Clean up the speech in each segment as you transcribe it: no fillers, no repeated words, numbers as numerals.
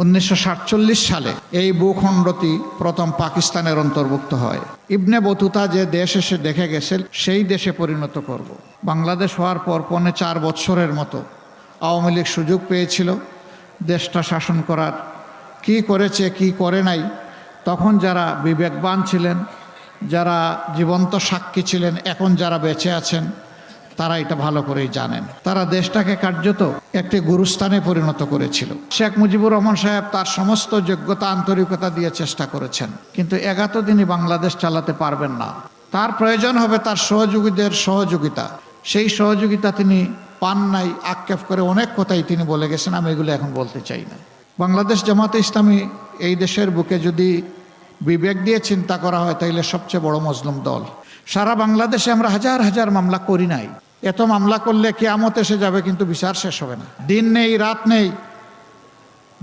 1947 সালে এই ভূখণ্ডটি প্রথম পাকিস্তানের অন্তর্ভুক্ত হয়। ইবনে বতুতা যে দেশ এসে দেখে গেছেন সেই দেশে পরিণত করব। বাংলাদেশ হওয়ার পর 4.5 বছরের মতো আওয়ামী লীগ সুযোগ পেয়েছিল দেশটা শাসন করার। কি করেছে কি করে নাই, তখন যারা বিবেকবান ছিলেন, যারা জীবন্ত সাক্ষী ছিলেন, এখন যারা বেঁচে আছেন তারা এটা ভালো করেই জানেন। তারা দেশটাকে কার্যত একটি গুরুস্থানে পরিণত করেছিল। শেখ মুজিবুর রহমান সাহেব তার সমস্ত যোগ্যতা আন্তরিকতা দিয়ে চেষ্টা করেছেন, কিন্তু 11 দিনই বাংলাদেশ চালাতে পারবেন না। তার প্রয়োজন হবে তার সহযোগীদের সহযোগিতা। সেই সহযোগিতা তিনি পান নাই। আক্ষেপ করে অনেক কথাই তিনি বলে গেছেন, আমি এগুলো এখন বলতে চাই না। বাংলাদেশ জামাতে ইসলামী এই দেশের বুকে যদি বিবেক দিয়ে চিন্তা করা হয় তাইলে সবচেয়ে বড় মজলুম দল। সারা বাংলাদেশে আমরা হাজার হাজার মামলা করি নাই। এত মামলা করলে কিয়ামত এসে যাবে, কিন্তু বিচার শেষ হবে না। দিন নেই রাত নেই,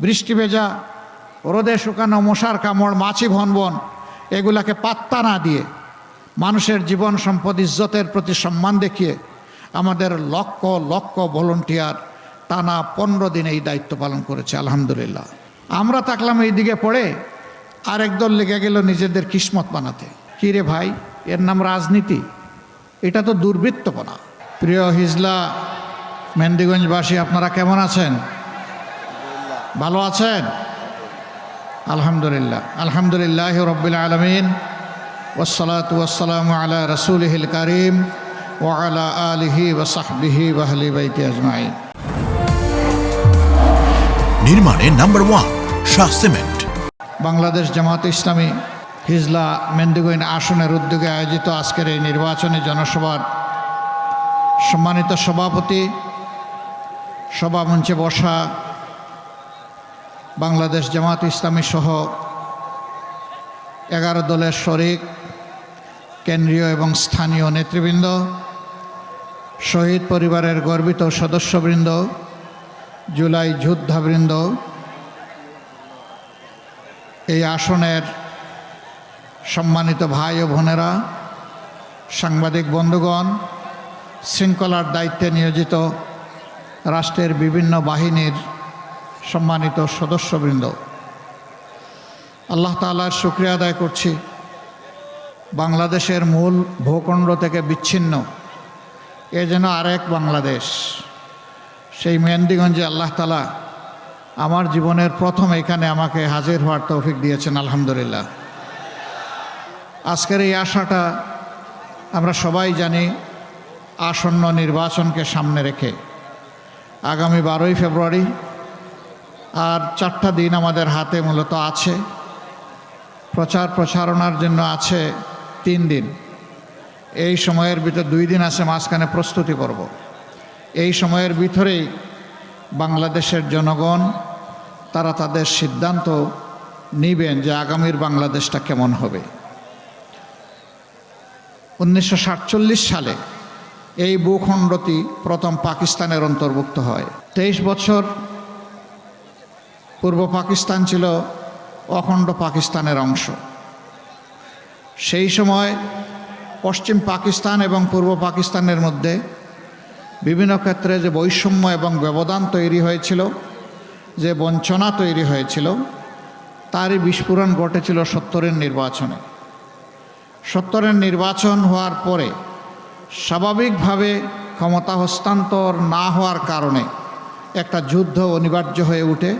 বৃষ্টি ভেজা, রোদে শুকানো, মশার কামড়, মাছি ভনবন, এগুলাকে পাত্তা না দিয়ে মানুষের জীবন সম্পদ ইজ্জতের প্রতি সম্মান দেখিয়ে আমাদের লক্ষ লক্ষ ভলেন্টিয়ার টানা 15 দিন এই দায়িত্ব পালন করেছে। আলহামদুলিল্লাহ। আমরা থাকলাম এই দিকে পড়ে, আরেক দল লেগে গেল নিজেদের কিসমত বানাতে। কি রে ভাই, এর নাম রাজনীতি? এটা তো দুর্বৃত্তপনা। প্রিয় হিজলা মেহেন্দিগঞ্জবাসী, আপনারা কেমন আছেন? ভালো আছেন? আলহামদুলিল্লাহ। আলহামদুলিল্লাহ রাব্বিল আলামিন, ওয়াসসালাতু ওয়াসসালামু আলা রাসূলিহিল কারীম ওয়া আলা আলিহি ওয়া সাহবিহি ওয়া আহলি বাইতি আজমাইন। নির্মাণে নাম্বার 1 শাহ সিমেন্ট। বাংলাদেশ জামাতে ইসলামী হিজলা মেহেন্দিগঞ্জ আসনের উদ্যোগে আয়োজিত আজকের এই নির্বাচনী জনসভার সম্মানিত সভাপতি, সভামঞ্চে বসা বাংলাদেশ জামাতে ইসলামী সহ 11 দলের শরিক, কেন্দ্রীয় এবং স্থানীয় নেতৃবৃন্দ, শহীদ পরিবারের গর্বিত সদস্যবৃন্দ, জুলাই যোদ্ধাবৃন্দ, এই আসনের সম্মানিত ভাই ও বোনেরা, সাংবাদিক বন্ধুগণ, শৃঙ্খলার দায়িত্বে নিয়োজিত রাষ্ট্রের বিভিন্ন বাহিনীর সম্মানিত সদস্যবৃন্দ, আল্লাহ তাআলার শুকরিয়া আদায় করছি। বাংলাদেশের মূল ভূখণ্ড থেকে বিচ্ছিন্ন এ যেন আরেক বাংলাদেশ, সেই মেহেন্দিগঞ্জে আল্লাহ তাআলা আমার জীবনের প্রথম এখানে আমাকে হাজির হওয়ার তৌফিক দিয়েছেন। আলহামদুলিল্লাহ। আজকের এই আশাটা আমরা সবাই জানি, আসন্ন নির্বাচনকে সামনে রেখে আগামী 12ই ফেব্রুয়ারি আর 4টা দিন আমাদের হাতে মূলত আছে। প্রচারণার জন্য আছে 3 দিন। এই সময়ের ভিতর 2 দিন আছে মাঝখানে প্রস্তুতি পর্ব। এই সময়ের ভিতরেই বাংলাদেশের জনগণ তারা তাদের সিদ্ধান্ত নেবেন যে আগামীর বাংলাদেশটা কেমন হবে। 1947 সালে এই ভূখণ্ডটি প্রথম পাকিস্তানের অন্তর্ভুক্ত হয়। 23 বছর পূর্ব পাকিস্তান ছিল অখণ্ড পাকিস্তানের অংশ। সেই সময় পশ্চিম পাকিস্তান এবং পূর্ব পাকিস্তানের মধ্যে বিভিন্ন ক্ষেত্রে যে বৈষম্য এবং ব্যবধান তৈরি হয়েছিল, যে বঞ্চনা তৈরি হয়েছিল, তারই বিস্ফোরণ ঘটেছিল 70-এর নির্বাচনে। 70-এর নির্বাচন হওয়ার পরে স্বাভাবিকভাবে ক্ষমতা হস্তান্তর না হওয়ার কারণে একটা যুদ্ধ অনিবার্য হয়ে ওঠে,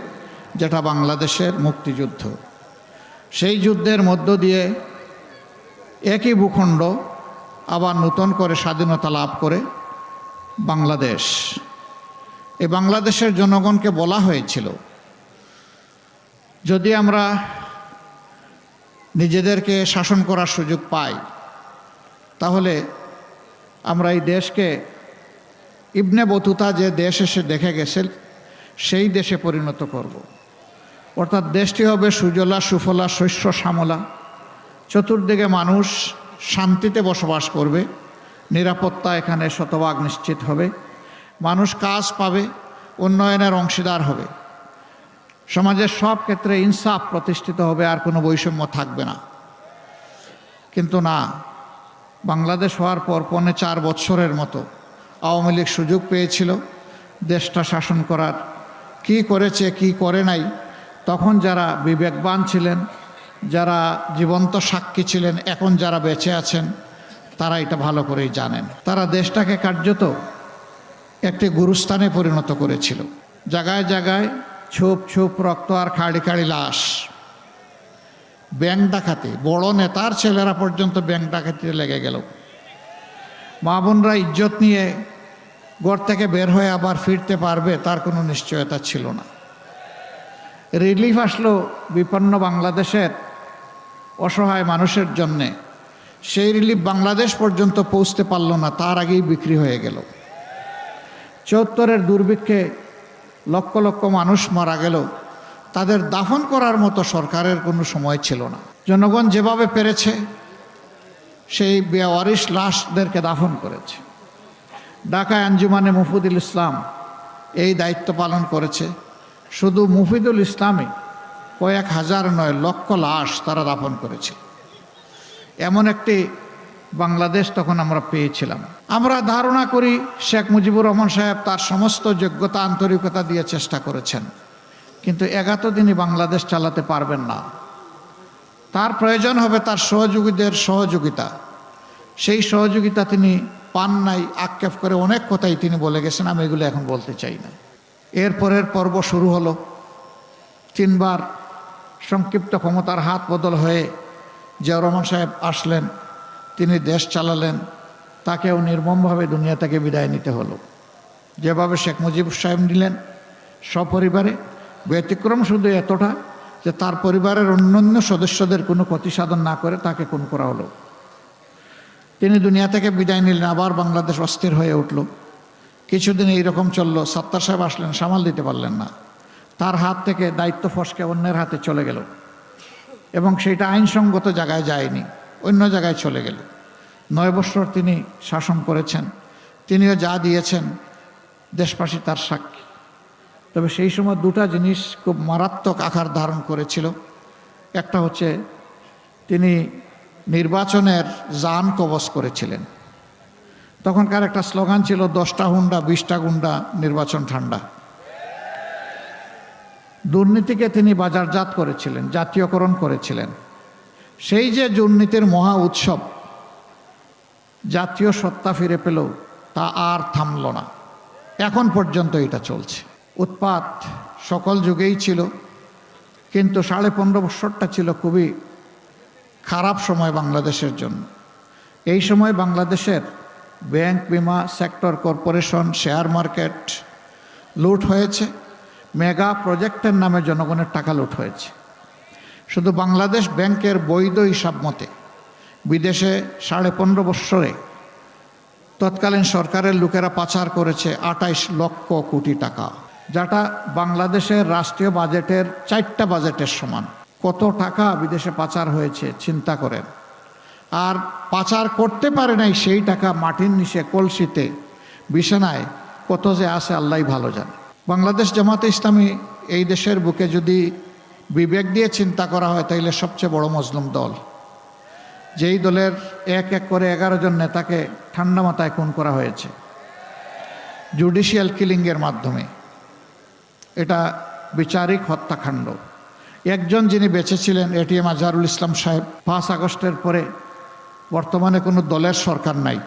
যেটা বাংলাদেশের মুক্তিযুদ্ধ। সেই যুদ্ধের মধ্য দিয়ে একই ভূখণ্ড আবার নতুন করে স্বাধীনতা লাভ করে বাংলাদেশ। এই বাংলাদেশের জনগণকে বলা হয়েছিল, যদি আমরা নিজেদেরকে শাসন করার সুযোগ পাই তাহলে আমরা এই দেশকে ইবনে বতুতা যে দেশ এসে দেখে গেছেন সেই দেশে পরিণত করব। অর্থাৎ দেশটি হবে সুজলা সুফলা শস্য শ্যামলা, চতুর্দিকে মানুষ শান্তিতে বসবাস করবে, নিরাপত্তা এখানে শতভাগ নিশ্চিত হবে, মানুষ কাজ পাবে, উন্নয়নের অংশীদার হবে, সমাজের সব ক্ষেত্রে ইনসাফ প্রতিষ্ঠিত হবে, আর কোনো বৈষম্য থাকবে না। কিন্তু না, বাংলাদেশ হওয়ার পর 4.5 বছরের মতো আওয়ামী লীগ সুযোগ পেয়েছিল দেশটা শাসন করার। কি করেছে কি করে নাই, তখন যারা বিবেকবান ছিলেন, যারা জীবন্ত সাক্ষী ছিলেন, এখন যারা বেঁচে আছেন, তারা এটা ভালো করেই জানেন। তারা দেশটাকে কার্যত একটি গুরুস্থানে পরিণত করেছিল। জায়গায় জায়গায় ছুপ ছুপ রক্ত আর খাড়ি খাড়ি লাশ। ব্যাংক ডাকাতি, বড় নেতার ছেলেরা পর্যন্ত ব্যাংক ডাকাতিতে লেগে গেল। মা বোনরা ইজ্জত নিয়ে ঘর থেকে বের হয়ে আবার ফিরতে পারবে তার কোনো নিশ্চয়তা ছিল না। রিলিফ আসলো বিপন্ন বাংলাদেশের অসহায় মানুষের জন্যে, সেই রিলিফ বাংলাদেশ পর্যন্ত পৌঁছতে পারল না, তার আগেই বিক্রি হয়ে গেল। ৭৪-এর দুর্ভিক্ষে লক্ষ লক্ষ মানুষ মারা গেল, তাদের দাফন করার মতো সরকারের কোনো সময় ছিল না। জনগণ যেভাবে পেরেছে সেই বেওয়ারিশ লাশদেরকে দাফন করেছে। ঢাকায় আঞ্জুমানে মুফিদুল ইসলাম এই দায়িত্ব পালন করেছে। শুধু মুফিদুল ইসলামই কয়েক হাজার নয়, লক্ষ লাশ তারা দাফন করেছে। এমন একটি বাংলাদেশ তখন আমরা পেয়েছিলাম। আমরা ধারণা করি শেখ মুজিবুর রহমান সাহেব তার সমস্ত যোগ্যতা আন্তরিকতা দিয়ে চেষ্টা করেছেন, কিন্তু ৭১ দিনই বাংলাদেশ চালাতে পারবেন না। তার প্রয়োজন হবে তার সহযোগীদের সহযোগিতা। সেই সহযোগিতা তিনি পান নাই। আক্ষেপ করে অনেক কথাই তিনি বলে গেছেন, আমি এগুলো এখন বলতে চাই না। এরপরের পর্ব শুরু হলো। ৩ বার সংক্ষিপ্ত ক্ষমতার হাত বদল হয়ে জিয়াউর রহমান সাহেব আসলেন, তিনি দেশ চালালেন, তাকেও নির্মমভাবে দুনিয়া থেকে বিদায় নিতে হলো। যেভাবে শেখ মুজিব সাহেব নিলেন সপরিবারে, ব্যতিক্রম শুধু এতটা যে তার পরিবারের অন্যান্য সদস্যদের কোনো ক্ষতি সাধন না করে তাকে খুন করা হলো। তিনি দুনিয়া থেকে বিদায় নিলেন, আবার বাংলাদেশ অস্থির হয়ে উঠল। কিছুদিন এইরকম চলল। সত্তার সাহেব আসলেন, সামাল দিতে পারলেন না। তার হাত থেকে দায়িত্ব ফসকে অন্যের হাতে চলে গেল এবং সেটা আইনসঙ্গত জায়গায় যায়নি, অন্য জায়গায় চলে গেল। ৯ বছর তিনি শাসন করেছেন। তিনিও যা দিয়েছেন দেশবাসী তার সাক্ষী। তবে সেই সময় দুটা জিনিস খুব মারাত্মক আকার ধারণ করেছিল। একটা হচ্ছে তিনি নির্বাচনের জান কবজ করেছিলেন। তখনকার একটা স্লোগান ছিল 10টা হুন্ডা 20টা গুন্ডা, নির্বাচন ঠান্ডা। দুর্নীতিকে তিনি বাজারজাত করেছিলেন, জাতীয়করণ করেছিলেন। সেই যে দুর্নীতির মহা উৎসব জাতীয় সত্তা ফিরে পেল, তা আর থামল না। এখন পর্যন্ত এটা চলছে। উৎপাত সকল যুগেই ছিল, কিন্তু 15.5 বছরটা ছিল খুবই খারাপ সময় বাংলাদেশের জন্য। এই সময় বাংলাদেশের ব্যাংক, বিমা সেক্টর, কর্পোরেশন, শেয়ার মার্কেট লুট হয়েছে। মেগা প্রজেক্টের নামে জনগণের টাকা লুট হয়েছে। শুধু বাংলাদেশ ব্যাংকের বৈধ হিসাব মতে বিদেশে 15.5 বছরে তৎকালীন সরকারের লোকেরা পাচার করেছে 28 লক্ষ কোটি টাকা, যেটা বাংলাদেশের রাষ্ট্রীয় বাজেটের 4টা বাজেটের সমান। কত টাকা বিদেশে পাচার হয়েছে চিন্তা করেন। আর পাচার করতে পারে নাই সেই টাকা মাটির নিচে কলসিতে বিছানায় কত যে আছে আল্লাহই ভালো জানে। বাংলাদেশ জামাতে ইসলামী এই দেশের বুকে যদি বিবেক দিয়ে চিন্তা করা হয় তাইলে সবচেয়ে বড় মজলুম দল। যেই দলের এক এক করে 11 জন নেতাকে ঠান্ডা মাথায় খুন করা হয়েছে জুডিশিয়াল কিলিংয়ের মাধ্যমে। এটা বিচারিক হত্যাকাণ্ড। একজন যিনি বেঁচে ছিলেন এটিএম আজহারুল ইসলাম সাহেব, 5 আগস্টের পরে বর্তমানে কোনো দলের সরকার নাই,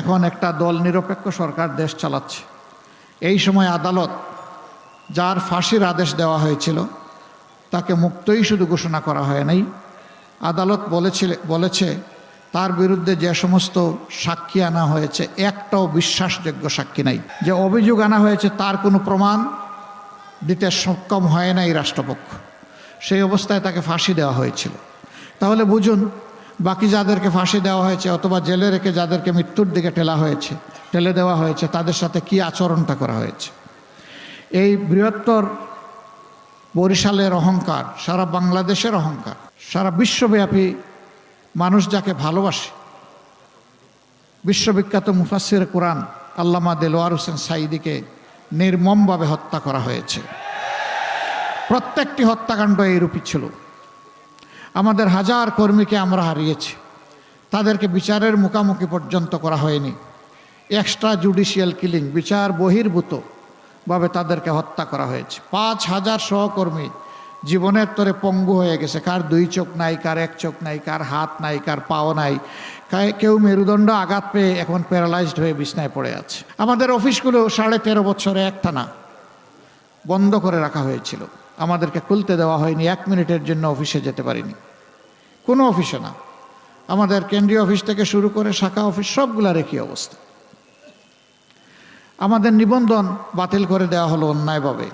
এখন একটা দল নিরপেক্ষ সরকার দেশ চালাচ্ছে। এই সময় আদালত যার ফাঁসির আদেশ দেওয়া হয়েছিল তাকে মুক্তই শুধু ঘোষণা করা হয় নাই, আদালত বলেছে তার বিরুদ্ধে যে সমস্ত সাক্ষী আনা হয়েছে একটাও বিশ্বাসযোগ্য সাক্ষী নাই। যে অভিযোগ আনা হয়েছে তার কোনো প্রমাণ দিতে সক্ষম হয় নাই রাষ্ট্রপক্ষ। সেই অবস্থায় তাকে ফাঁসি দেওয়া হয়েছিল। তাহলে বুঝুন বাকি যাদেরকে ফাঁসি দেওয়া হয়েছে অথবা জেলে রেখে যাদেরকে মৃত্যুর দিকে ঠেলে দেওয়া হয়েছে তাদের সাথে কি আচরণটা করা হয়েছে। এই বৃহত্তর বরিশালের অহংকার, সারা বাংলাদেশের অহংকার, সারা বিশ্বব্যাপী মানুষ যাকে ভালোবাসে, বিশ্ববিখ্যাত মুফাসসির কোরআন আল্লামা দেলোয়ার হোসেন সাঈদীকে নির্মমভাবে হত্যা করা হয়েছে। প্রত্যেকটি হত্যাকাণ্ড এইরূপই ছিল। আমাদের হাজার কর্মীকে আমরা হারিয়েছি, তাদেরকে বিচারের মুখোমুখি পর্যন্ত করা হয়নি। এক্সট্রা জুডিশিয়াল কিলিং, বিচার বহির্ভূতভাবে তাদেরকে হত্যা করা হয়েছে। 5,000 সহকর্মী জীবনের তরে পঙ্গু হয়ে গেছে, কার 2 চোখ নাই, কার 1 চোখ নাই, কার হাত নাই, কার পাও নাই, কেউ মেরুদণ্ড আঘাত পেয়ে এখন প্যারালাইজড হয়ে বিছনায় পড়ে আছে। আমাদের অফিসগুলো 13.5 বছরে একটানা বন্ধ করে রাখা হয়েছিল, আমাদেরকে খুলতে দেওয়া হয়নি, 1 মিনিটের জন্য অফিসে যেতে পারিনি, কোনো অফিসে না। আমাদের কেন্দ্রীয় অফিস থেকে শুরু করে শাখা অফিস সবগুলার একই অবস্থা। আমাদের নিবন্ধন বাতিল করে দেওয়া হলো অন্যায়ভাবে,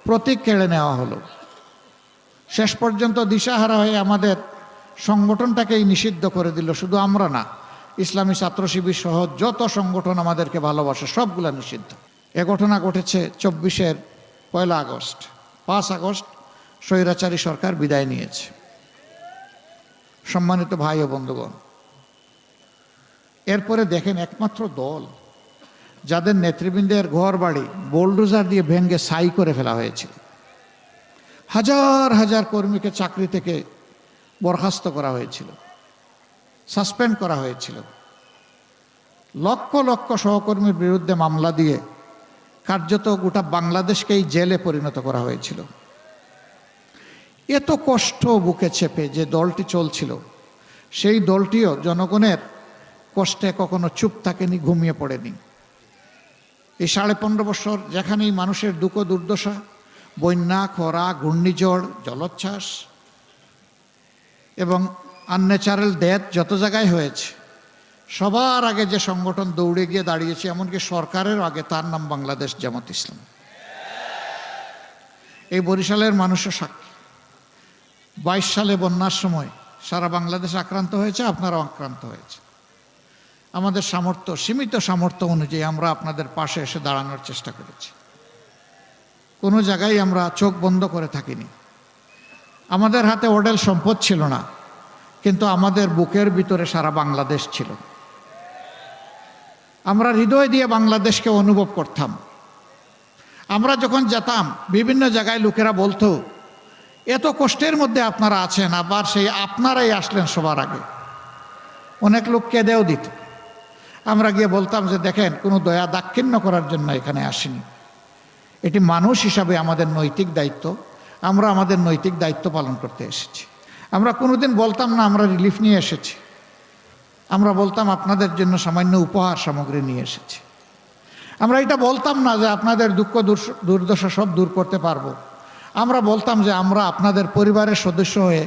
প্রতীক কেড়ে নেওয়া হলো, শেষ পর্যন্ত দিশাহারা হয়ে আমাদের সংগঠনটাকেই নিষিদ্ধ করে দিল। শুধু আমরা না, ইসলামী ছাত্র শিবির সহ যত সংগঠন আমাদেরকে ভালোবাসে সবগুলা নিষিদ্ধ। এ ঘটনা ঘটেছে 24-এর 1 আগস্ট। 5 আগস্ট স্বৈরাচারী সরকার বিদায় নিয়েছে। সম্মানিত ভাই ও বন্ধুগণ, এরপরে দেখেন একমাত্র দল যাদের নেতৃবৃন্দের ঘর বাড়ি বোলডোজার দিয়ে ভেঙে ছাই করে ফেলা হয়েছিল, হাজার হাজার কর্মীকে চাকরি থেকে বরখাস্ত করা হয়েছিল, সাসপেন্ড করা হয়েছিল, লক্ষ লক্ষ সহকর্মীর বিরুদ্ধে মামলা দিয়ে কার্যত গোটা বাংলাদেশকেই জেলে পরিণত করা হয়েছিল। এত কষ্ট বুকে চেপে যে দলটি চলছিল, সেই দলটিও জনগণের কষ্টে কখনো চুপ থাকেনি, ঘুমিয়ে পড়েনি। এই 15.5 বছর যেখানেই মানুষের দুঃখ দুর্দশা, বন্যা, খরা, ঘূর্ণিঝড়, জলোচ্ছ্বাস এবং আনন্যাচারাল ডেথ যত জায়গায় হয়েছে, সবার আগে যে সংগঠন দৌড়ে গিয়ে দাঁড়িয়েছে, এমনকি সরকারের আগে, তার নাম বাংলাদেশ জামাত ইসলাম। এই বরিশালের মানুষও সাক্ষী। 22 সালে বন্যার সময় সারা বাংলাদেশ আক্রান্ত হয়েছে, আপনারাও আক্রান্ত হয়েছে। আমাদের সামর্থ্য, সীমিত সামর্থ্য অনুযায়ী আমরা আপনাদের পাশে এসে দাঁড়ানোর চেষ্টা করেছি। কোনো জায়গায় আমরা চোখ বন্ধ করে থাকিনি। আমাদের হাতে অডেল সম্পদ ছিল না, কিন্তু আমাদের বুকের ভিতরে সারা বাংলাদেশ ছিল। আমরা হৃদয় দিয়ে বাংলাদেশকে অনুভব করতাম। আমরা যখন যেতাম বিভিন্ন জায়গায় লোকেরা বলতো, এত কষ্টের মধ্যে আপনারা আছেন, আবার সেই আপনারাই আসলেন সবার আগে। অনেক লোক কেঁদেও দিত। আমরা গিয়ে বলতাম যে দেখেন, কোনো দয়া দাক্ষিণ্য করার জন্য এখানে আসিনি, এটি মানুষ হিসাবে আমাদের নৈতিক দায়িত্ব, আমরা আমাদের নৈতিক দায়িত্ব পালন করতে এসেছি। আমরা কোনোদিন বলতাম না আমরা রিলিফ নিয়ে এসেছি, আমরা বলতাম আপনাদের জন্য সামান্য উপহার সামগ্রী নিয়ে এসেছি। আমরা এটা বলতাম না যে আপনাদের দুঃখ দুর্দশা সব দূর করতে পারবো, আমরা বলতাম যে আমরা আপনাদের পরিবারের সদস্য হয়ে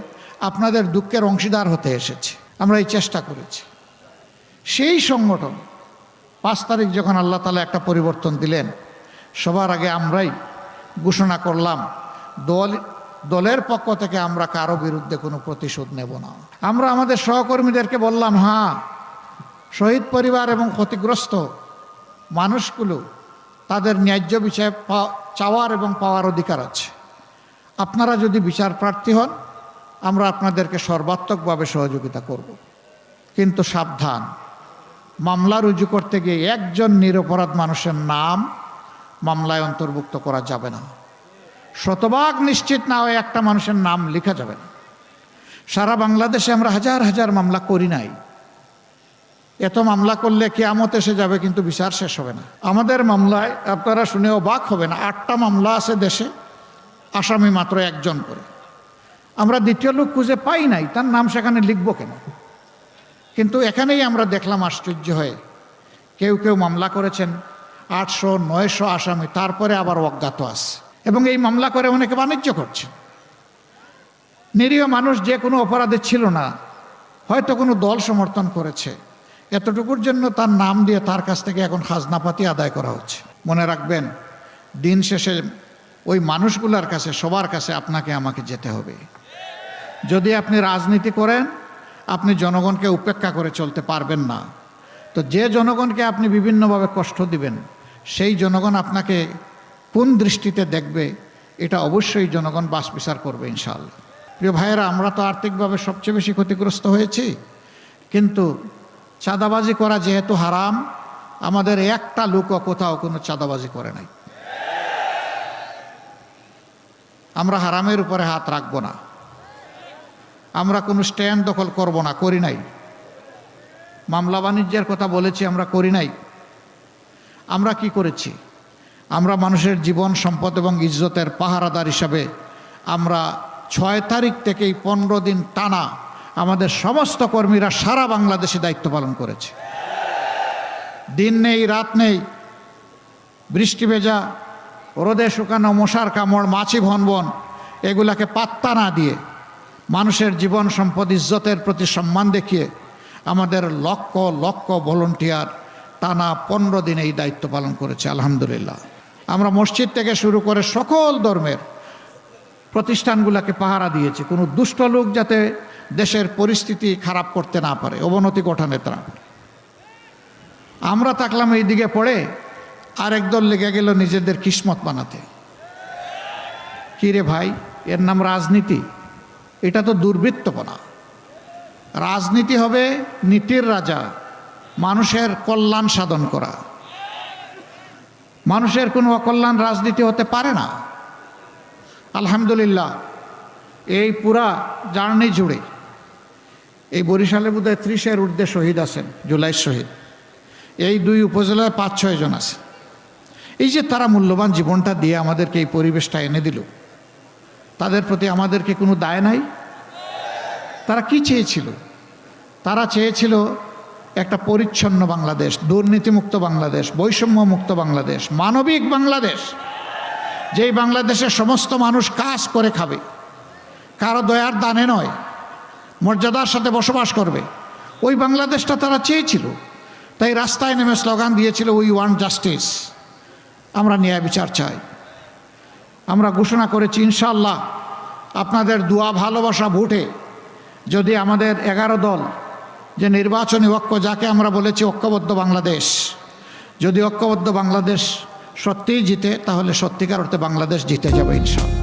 আপনাদের দুঃখের অংশীদার হতে এসেছি। আমরা এই চেষ্টা করেছি। সেই সংগঠন 5 তারিখ যখন আল্লাহ তাআলা একটা পরিবর্তন দিলেন, সবার আগে আমরাই ঘোষণা করলাম দলের পক্ষ থেকে আমরা কারো বিরুদ্ধে কোনো প্রতিশোধ নেব না। আমরা আমাদের সহকর্মীদেরকে বললাম, হ্যাঁ, শহীদ পরিবার এবং ক্ষতিগ্রস্ত মানুষগুলো তাদের ন্যায্য বিচার চাওয়ার এবং পাওয়ার অধিকার আছে। আপনারা যদি বিচার প্রার্থী হন, আমরা আপনাদেরকে সর্বাত্মকভাবে সহযোগিতা করব। কিন্তু সাবধান, মামলা রুজু করতে গিয়ে একজন নিরপরাধ মানুষের নাম মামলায় অন্তর্ভুক্ত করা যাবে না। শতভাগ নিশ্চিত না হয়ে একটা মানুষের নাম লেখা যাবে না। সারা বাংলাদেশে আমরা হাজার হাজার মামলা করি নাই। এত মামলা করলে কিয়ামত এসে যাবে, কিন্তু বিচার শেষ হবে না। আমাদের মামলায় আপনারা শুনে অবাক হবেন, 8টা মামলা আছে দেশে, আসামি মাত্র 1 জন করে। আমরা দ্বিতীয় লোক খুঁজে পাই নাই, তার নাম সেখানে লিখবো কেন? কিন্তু এখানেই আমরা দেখলাম আশ্চর্য হয়ে, কেউ কেউ মামলা করেছেন 800-900 আসামি, তারপরে আবার অজ্ঞাত আছে, এবং এই মামলা করে অনেকে বাণিজ্য করছে। নিরীহ মানুষ যে কোনো অপরাধে ছিল না, হয়তো কোনো দল সমর্থন করেছে, এতটুকুর জন্য তার নাম দিয়ে তার কাছ থেকে এখন খাজনাপাতি আদায় করা হচ্ছে। মনে রাখবেন, দিন শেষে ওই মানুষগুলোর কাছে, সবার কাছে আপনাকে আমাকে যেতে হবে। যদি আপনি রাজনীতি করেন, আপনি জনগণকে উপেক্ষা করে চলতে পারবেন না। তো যে জনগণকে আপনি বিভিন্নভাবে কষ্ট দিবেন, সেই জনগণ আপনাকে কোন দৃষ্টিতে দেখবে, এটা অবশ্যই জনগণ বাছ বিচার করবে ইনশাআল্লাহ। প্রিয় ভাইয়েরা, আমরা তো আর্থিকভাবে সবচেয়ে বেশি ক্ষতিগ্রস্ত হয়েছি, কিন্তু চাঁদাবাজি করা যেহেতু হারাম, আমাদের একটা লোকও কোথাও কোনো চাঁদাবাজি করে নাই। আমরা হারামের উপরে হাত রাখবো না, আমরা কোনো স্ট্যান্ড দখল করব না, করি নাই। মামলা বাণিজ্যের কথা বলেছি, আমরা করি নাই। আমরা কি করেছি? আমরা মানুষের জীবন, সম্পদ এবং ইজ্জতের পাহারাদার হিসাবে আমরা 6 তারিখ থেকেই 15 দিন টানা আমাদের সমস্ত কর্মীরা সারা বাংলাদেশে দায়িত্ব পালন করেছে। দিন নেই রাত নেই, বৃষ্টি ভেজা, রোদে শুকানো, মশার কামড়, মাছি ভনবন, এগুলাকে পাত্তা না দিয়ে মানুষের জীবন সম্পদ ইজ্জতের প্রতি সম্মান দেখিয়ে আমাদের লক্ষ লক্ষ ভলেন্টিয়ার টানা 15 দিন এই দায়িত্ব পালন করেছে। আলহামদুলিল্লাহ। আমরা মসজিদ থেকে শুরু করে সকল ধর্মের প্রতিষ্ঠানগুলোকে পাহারা দিয়েছি, কোনো দুষ্ট লোক যাতে দেশের পরিস্থিতি খারাপ করতে না পারে, অবনতি ঘটাতে না পারে। আমরা থাকলাম এই দিকে পড়ে, আরেক দল লেগে গেল নিজেদের কিসমত বানাতে। কি রে ভাই, এর নাম রাজনীতি? এটা তো দুর্বৃত্তপনা। রাজনীতি হবে নীতির রাজা, মানুষের কল্যাণ সাধন করা। মানুষের কোনো অকল্যাণ রাজনীতি হতে পারে না। আলহামদুলিল্লাহ, এই পুরা জার্নি জুড়ে এই বরিশালে বোধহয় 30-এর ঊর্ধ্বে শহীদ আছেন, জুলাই শহীদ। এই 2 উপজেলায় 5-6 জন আছে। এই যে তারা মূল্যবান জীবনটা দিয়ে আমাদেরকে এই পরিবেশটা এনে দিল, তাদের প্রতি আমাদেরকে কোনো দায় নাই? তারা কি চেয়েছিল? তারা চেয়েছিল একটা পরিচ্ছন্ন বাংলাদেশ, দুর্নীতিমুক্ত বাংলাদেশ, বৈষম্যমুক্ত বাংলাদেশ, মানবিক বাংলাদেশ, যেই বাংলাদেশে সমস্ত মানুষ কাজ করে খাবে, কারো দয়ার দানে নয়, মর্যাদার সাথে বসবাস করবে। ওই বাংলাদেশটা তারা চেয়েছিল। তাই রাস্তায় নেমে স্লোগান দিয়েছিল, উই ওয়ান্ট জাস্টিস, আমরা ন্যায় বিচার চাই। আমরা ঘোষণা করেছি ইনশাআল্লাহ আপনাদের দোয়া ভালোবাসা ভোটে যদি আমাদের 11 দল যে নির্বাচনী ঐক্য, যাকে আমরা বলেছি ঐক্যবদ্ধ বাংলাদেশ, যদি ঐক্যবদ্ধ বাংলাদেশ সত্যিই জিতে, তাহলে সত্যিকার অর্থে বাংলাদেশ জিতে যাবে ইনশাআল্লাহ।